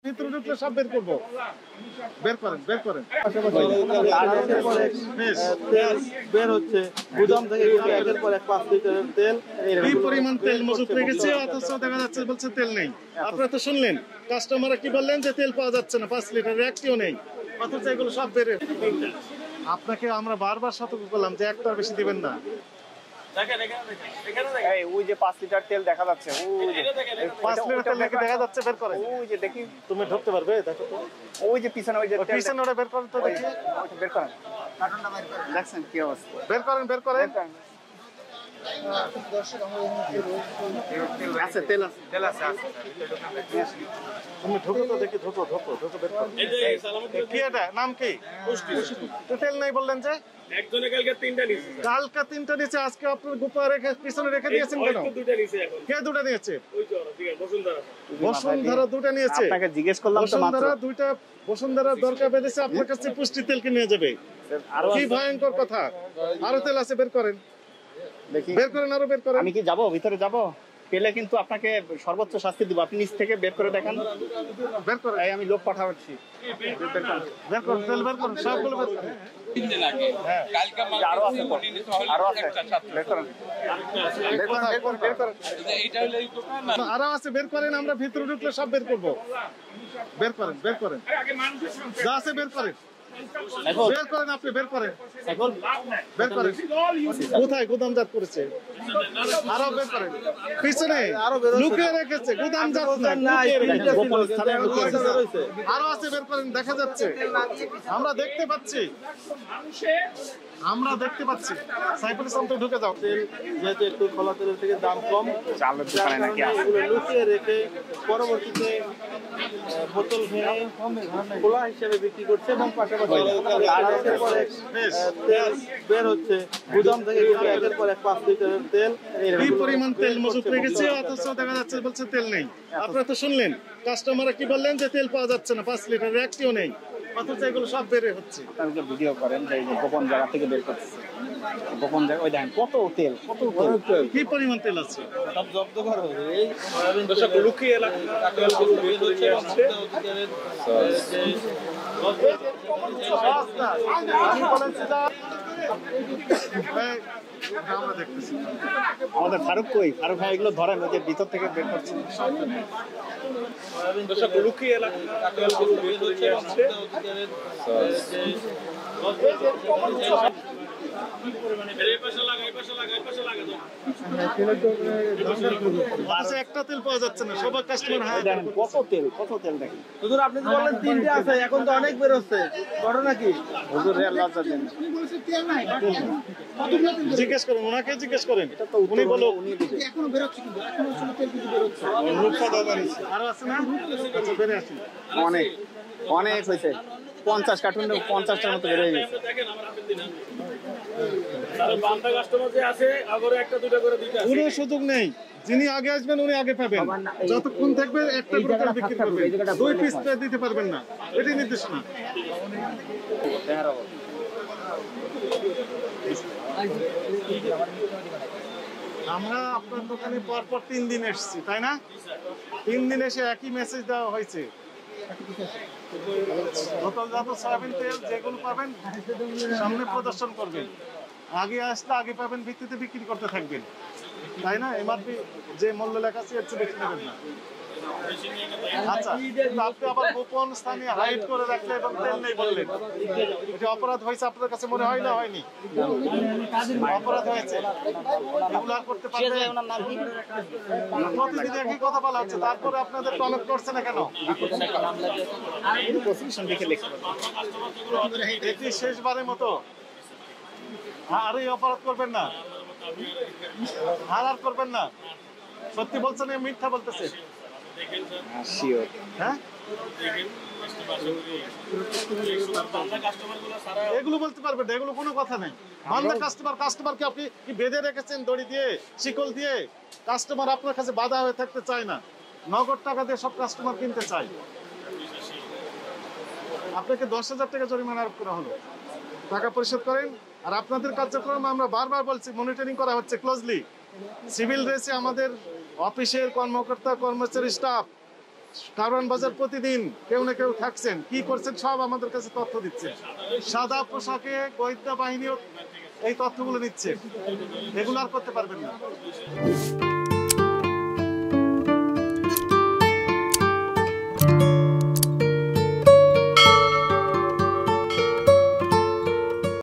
ভিতরে ঢুকলে সব বের করবো। বের করেন বের করেন। বের হচ্ছে গুদাম থেকে একের পর এক 5 লিটারের তেল। এই পরিমাণ তেল মজুত রেখেছে, অথচ দেখা যাচ্ছে বলছে তেল নেই। আপনারা তো শুনলেন কাস্টমাররা কি বললেন যে তেল পাওয়া যাচ্ছে না, 5 লিটারের একটিও নেই, অথচ এগুলো সব বের। আপনাকে আমরা বারবার সতর্ক করলাম যে একটার বেশি দিবেন না। ওই যে 5 লিটার তেল দেখা যাচ্ছে, ওই যে 5 লিটার তেল নাকি দেখা যাচ্ছে, বের করে। ওই যে দেখি তুমি ঢুকতে পারবে? দেখো তো ওই যে পিছনে, ওই যে পিছনে ওটা বের করেন তো দেখি। বের করেন, কার্টনটা বের করেন, দেখছেন কি অবস্থা। বের করেন বের করেন। আছে তেল, আছে তেল, আছে। তুমি ঢুকো তো দেখি, ঢুকো ঢুকো ঢুকো বের করো। কি এটা নাম কি? তো তেল নাই বললেন যে? একজনে কালকে 3টা নিয়েছে, কালকে 3টা নিয়েছে, আজকে আপনার গোপা রেখে পিছনে রেখে দিয়েছেন কেন? 2টা নিয়েছে। এখন কে 2টা নিয়েছে? ওই তো বসুন্ধরা। বসুন্ধরা 2টা নিয়েছে। আপনাকে জিজ্ঞেস করলাম তো মাত্র। বসুন্ধরা 2টা, বসুন্ধরা দরকার বেঁধেছে আপনার কাছে পুষ্টি তেল কিনে নিয়ে যাবে। কি ভয়ঙ্কর কথা। আরো তেল আছে, বের করেন দেখি, বের করেন, আরো বের করেন। আমি কি যাব ভিতরে? যাব পেলে কিন্তু আপনাকে সর্বোচ্চ শাস্তি দিব। আপনি নিচ থেকে বের করে দেখেন, বের করেন। এই আমি লোক পাঠাচ্ছি, বের করেন তেল, বের করেন সবগুলো বের করেন। আরো আছে, আরো আছে, বের করেন, বের করেন, বের করেন। আরো আছে, বের করেন। আমরা ভিতরে ঢুকলে সব বের করবো। বের করেন বের করেন, যা আছে বের করেন, বের করেন, আপনি বের করেন, বের করেন। কোথায় গুদামজাত করেছে? আরো বের করেন। পিছনে লুকিয়ে রেখেছে, গুদামজাত না, গোপন স্থানে লুকিয়ে রেখেছে। আরো আছে, বের করেন, দেখা যাচ্ছে, আমরা দেখতে পাচ্ছি, আমরা দেখতে পাচ্ছি। সাইফুল ইসলাম তো ঢুকে যাও। তেল যেহেতু একটু খোলা তেলের থেকে দাম কম, চালের দোকানে নাকি আছে, এগুলো লুকিয়ে রেখে পরবর্তীতে বোতল ভেঙে খোলা হিসেবে বিক্রি করছে এবং পাশাপাশি একের পর এক তেল বের হচ্ছে গুদাম থেকে একের পর এক 5 লিটারের তেল। এই পরিমাণ তেল মজুত রেখেছে, অথচ দেখা যাচ্ছে বলছে তেল নেই। আপনারা তো শুনলেন কাস্টমাররা কি বললেন যে তেল পাওয়া যাচ্ছে না, 5 লিটারের একটিও নেই, অথচ এগুলো সব বেড়ে হচ্ছে। আপনাকে ভিডিও করেন যে গোপন জায়গা থেকে বের করতেছে, গোপন জায়গা। ওই দেখেন কত তেল, কত তেল, কি পরিমাণ তেল আছে। সব জব্দ করা হবে। এই দর্শক লুকিয়ে এলাকা বের হচ্ছে আমরা দেখতেছি। আমাদের ফারুক কই? ফারুক ভাই এগুলো ধরেন, ওই যে ভিতর থেকে বের করছে। দর্শক লুকিয়ে এলাকা বের হচ্ছে একটা তেল পাওয়া যাচ্ছে না, সবার কাস্টমার কত তেল, কত তেল দেখেন। হুজুর আপনি তো বললেন 3টে আছে, এখন তো অনেক বের হচ্ছে, ঘটনা কি? হুজুর রে আল্লাহ জানেন। জিজ্ঞেস করেন, ওনাকে জিজ্ঞেস করেন, এটা তো উনি বলো। উনি দিবে। এখনো বেরোচ্ছে, কিন্তু এখনো আসলে তেল কিন্তু বেরোচ্ছে। আরো আছে না? আচ্ছা বেড়ে আসুন। অনেক অনেক হয়েছে, 50 কার্টুন, 50টার মতো বের হয়ে গেছে। দেখেন আমার আপত্তি না। তার বান্দা কাস্টমার যে আছে আগরে একটা দুটো করে দিতে আছে। কোনো সুযোগ নেই, যিনি আগে আসবেন উনি আগে পাবেন। যতক্ষণ থাকবে একটা করে তেল বিক্রি করবেন, 2 পিস দিতে পারবেন না, এটাই নির্দেশনা। আমরা আপনার দোকানে পরপর 3 দিন এসেছি, তাই না? 3 দিন এসে একই মেসেজ দেওয়া হয়েছে। বোতলজাত সয়াবিন তেল যেগুলো পাবেন সামনে প্রদর্শন করবেন, আগে আসলে আগে পাবেন, ভিত্তিতে বিক্রি করতে থাকবেন, তাই না? এমআরপি যে মূল্য লেখা আছে এর চেয়ে বেশি নেবেন না। আচ্ছা, আপনি আবার গোপন স্থানে হাইড করে রাখলে এবং তেল নেই বললেন, এটা অপরাধ হয়েছে আপনার কাছে মনে হয় না? হয়নি? অপরাধ হয়েছে, এগুলো আর করতে পারবেন? প্রতিদিন একই কথা বলা হচ্ছে, তারপরে আপনাদের টমেট করছে না কেন? এটি শেষবারের মতো, আর এই অপরাধ করবেন না, আর করবেন না। সত্যি বলছেন, মিথ্যা বলতেছে? হ্যাঁ, এগুলো বলতে পারবেন না, এগুলো কোনো কথা নেই। বান্দা কাস্টমারকে আপনি কি বেঁধে রেখেছেন দড়ি দিয়ে, শিকল দিয়ে? কাস্টমার আপনার কাছে বাধা হয়ে থাকতে চায় না, নগদ টাকা দিয়ে সব কাস্টমার কিনতে চায়। আপনাকে 10,000 টাকা জরিমানা আরোপ করা হলো, টাকা পরিশোধ করেন। আর আপনাদের কার্যক্রম আমরা বারবার বলছি, মনিটরিং করা হচ্ছে ক্লোজলি। সিভিল রেসে আমাদের অফিসের কর্মকর্তা, কর্মচারী, স্টাফ কারওয়ান বাজার প্রতিদিন কেউ না কেউ থাকছেন, কি করছেন সব আমাদের কাছে তথ্য দিচ্ছেন। সাদা পোশাকে গোয়েন্দা বাহিনীও এই তথ্যগুলো নিচ্ছে, এগুলো আর করতে পারবেন না।